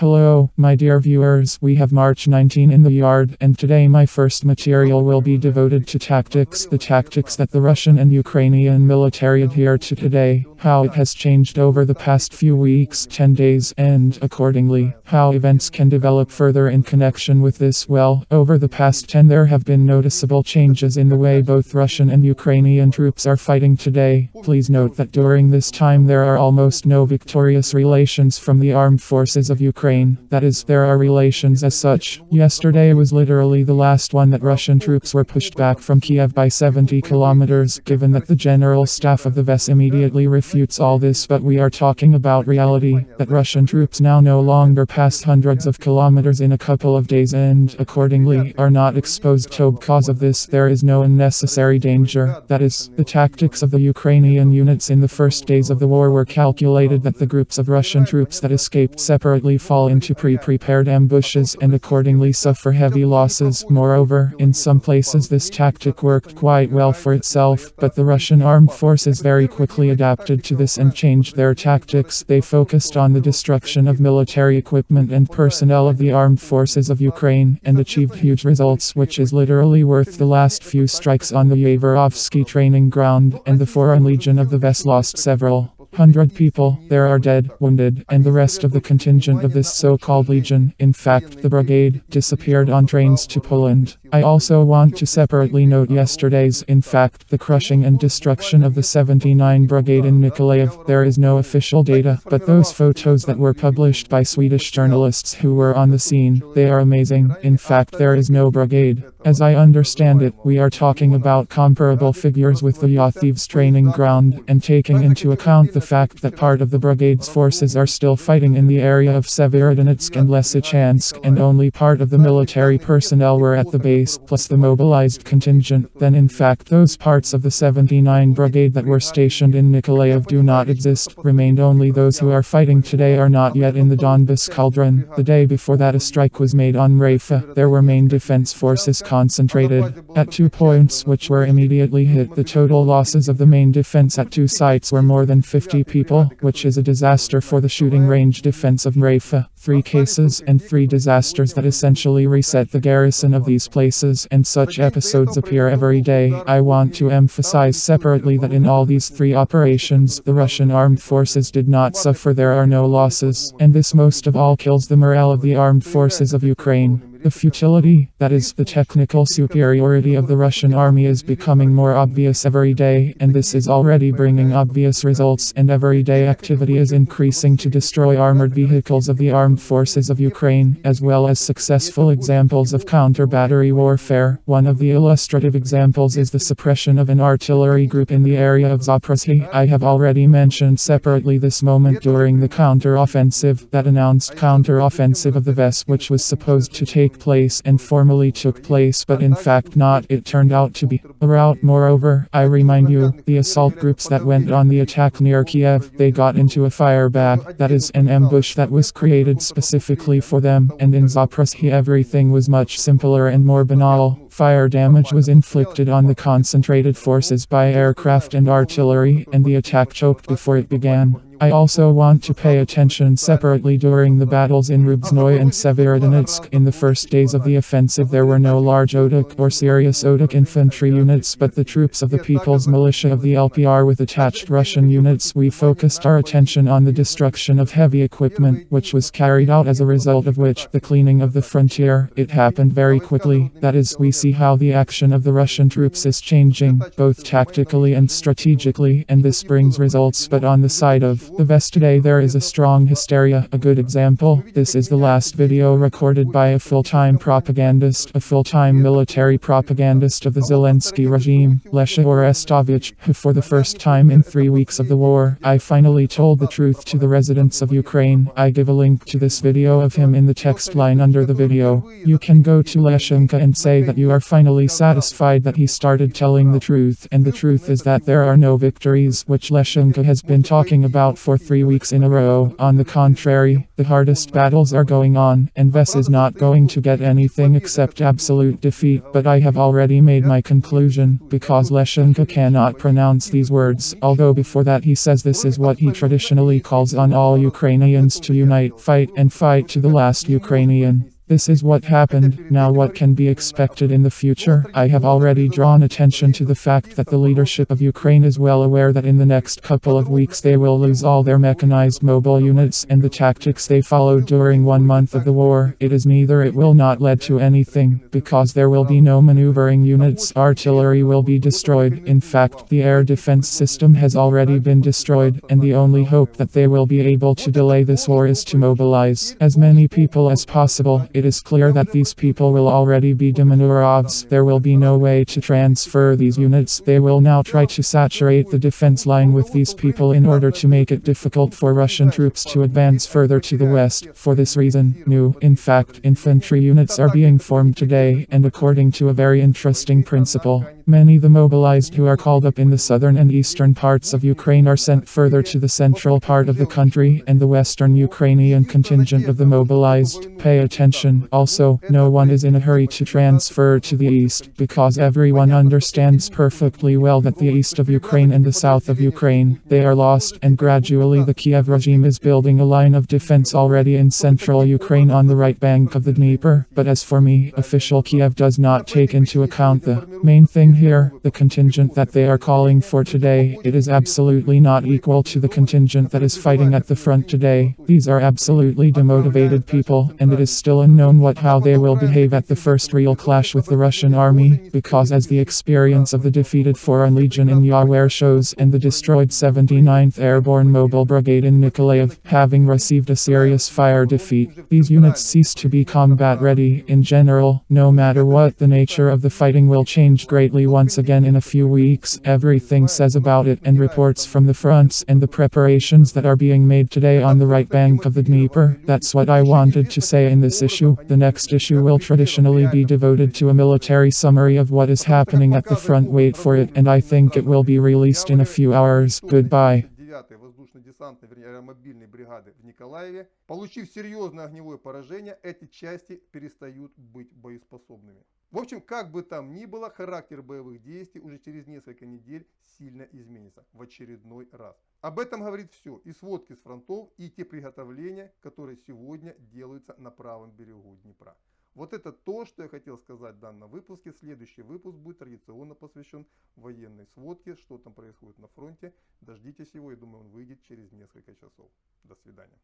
Hello, my dear viewers. We have March 19 in the yard, and today my first material will be devoted to tactics. The tactics that the Russian and Ukrainian military adhere to today, how it has changed over the past few weeks, 10 days, and, accordingly, how events can develop further in connection with this. Well, over the past 10 there have been noticeable changes in the way both Russian and Ukrainian troops are fighting today. Please note that during this time there are almost no victorious relations from the armed forces of Ukraine. That is, there are relations as such. Yesterday was literally the last one that Russian troops were pushed back from Kiev by 70 kilometers, given that the General Staff of the VS immediately refutes all this, but we are talking about reality, that Russian troops now no longer pass hundreds of kilometers in a couple of days and, accordingly, are not exposed to. Because of this, there is no unnecessary danger. That is, the tactics of the Ukrainian units in the first days of the war were calculated that the groups of Russian troops that escaped separately fall into pre-prepared ambushes and accordingly suffer heavy losses. Moreover, in some places this tactic worked quite well for itself, but the Russian armed forces very quickly adapted to this and changed their tactics. They focused on the destruction of military equipment and personnel of the armed forces of Ukraine and achieved huge results, which is literally worth the last few strikes on the Yaverovsky training ground, and the Foreign Legion of the VS lost several hundred people. There are dead, wounded, and the rest of the contingent of this so-called legion, in fact the brigade, disappeared on trains to Poland. I also want to separately note yesterday's, in fact, the crushing and destruction of the 79 Brigade in Nikolaev. There is no official data, but those photos that were published by Swedish journalists who were on the scene, they are amazing. In fact, there is no brigade. As I understand it, we are talking about comparable figures with the Yathev's training ground, and taking into account the fact that part of the brigade's forces are still fighting in the area of Severodonetsk and Lysychansk, and only part of the military personnel were at the base, plus the mobilized contingent, then in fact those parts of the 79 Brigade that were stationed in Nikolaev do not exist. Remained only those who are fighting today are not yet in the Donbas cauldron. The day before that a strike was made on Raifa. There were main defense forces concentrated at 2 points which were immediately hit. The total losses of the main defense at 2 sites were more than 50 people, which is a disaster for the shooting range defense of Raifa. 3 cases and 3 disasters that essentially reset the garrison of these places, and such episodes appear every day. I want to emphasize separately that in all these 3 operations, the Russian armed forces did not suffer. There are no losses, and this most of all kills the morale of the armed forces of Ukraine. The futility, that is, the technical superiority of the Russian army is becoming more obvious every day, and this is already bringing obvious results, and everyday activity is increasing to destroy armored vehicles of the armed forces of Ukraine, as well as successful examples of counter-battery warfare. One of the illustrative examples is the suppression of an artillery group in the area of Zaporozhye. I have already mentioned separately this moment during the counter-offensive, that announced counter-offensive of the VS, which was supposed to take place and formally took place, but in fact not. It turned out to be a rout. Moreover, I remind you, the assault groups that went on the attack near Kiev, they got into a fire bag, that is, an ambush that was created specifically for them, and in Zaporozhye everything was much simpler and more banal. Fire damage was inflicted on the concentrated forces by aircraft and artillery, and the attack choked before it began. I also want to pay attention separately during the battles in Rubzhnoye and Severodonetsk. In the first days of the offensive there were no large ODUK or serious ODUK infantry units, but the troops of the People's Militia of the LPR with attached Russian units. We focused our attention on the destruction of heavy equipment, which was carried out as a result of which, the cleaning of the frontier, it happened very quickly. That is, we see how the action of the Russian troops is changing, both tactically and strategically, and this brings results. But on the side of the VS today there is a strong hysteria. A good example, this is the last video recorded by a full-time propagandist, a full-time military propagandist of the Zelensky regime, Lesha Orestovich, who for the first time in 3 weeks of the war, I finally told the truth to the residents of Ukraine. I give a link to this video of him in the text line under the video. You can go to Leshenka and say that you are finally satisfied that he started telling the truth, and the truth is that there are no victories, which Leshenka has been talking about for 3 weeks in a row. On the contrary, the hardest battles are going on, and Ves is not going to get anything except absolute defeat. But I have already made my conclusion, because Leshchenko cannot pronounce these words, although before that he says this is what he traditionally calls on all Ukrainians to unite, fight, and fight to the last Ukrainian. This is what happened. Now what can be expected in the future? I have already drawn attention to the fact that the leadership of Ukraine is well aware that in the next couple of weeks they will lose all their mechanized mobile units and the tactics they followed during 1 month of the war. It is neither it will not lead to anything, because there will be no maneuvering units, artillery will be destroyed. In fact, the air defense system has already been destroyed, and the only hope that they will be able to delay this war is to mobilize as many people as possible. It is clear that these people will already be Deminurovs. There will be no way to transfer these units. They will now try to saturate the defense line with these people in order to make it difficult for Russian troops to advance further to the west. For this reason, new, in fact, infantry units are being formed today, and according to a very interesting principle, many the mobilized who are called up in the southern and eastern parts of Ukraine are sent further to the central part of the country, and the western Ukrainian contingent of the mobilized. Pay attention. Also, no one is in a hurry to transfer to the east, because everyone understands perfectly well that the east of Ukraine and the south of Ukraine, they are lost, and gradually the Kiev regime is building a line of defense already in central Ukraine on the right bank of the Dnieper. But as for me, official Kiev does not take into account the main thing here, the contingent that they are calling for today. It is absolutely not equal to the contingent that is fighting at the front today. These are absolutely demotivated people, and it is still unknown how they will behave at the first real clash with the Russian army, because as the experience of the defeated Foreign Legion in Yaware shows, and the destroyed 79th Airborne Mobile Brigade in Nikolaev, having received a serious fire defeat, these units cease to be combat ready. In general, no matter what, the nature of the fighting will change greatly once again in a few weeks. Everything says about it, and reports from the fronts and the preparations that are being made today on the right bank of the Dnieper. That's what I wanted to say in this issue. The next issue will traditionally be devoted to a military summary of what is happening at the front. Wait for it, and I think it will be released in a few hours. Goodbye. 9-й воздушно-десантной, вернее, аэромобильной бригады в Николаеве. Получив серьезное огневое поражение, эти части перестают быть боеспособными. В общем, как бы там ни было, характер боевых действий уже через несколько недель сильно изменится в очередной раз. Об этом говорит все, и сводки с фронтов, и те приготовления, которые сегодня делаются на правом берегу Днепра. Вот это то, что я хотел сказать в данном выпуске. Следующий выпуск будет традиционно посвящен военной сводке, что там происходит на фронте. Дождитесь его, я думаю, он выйдет через несколько часов. До свидания.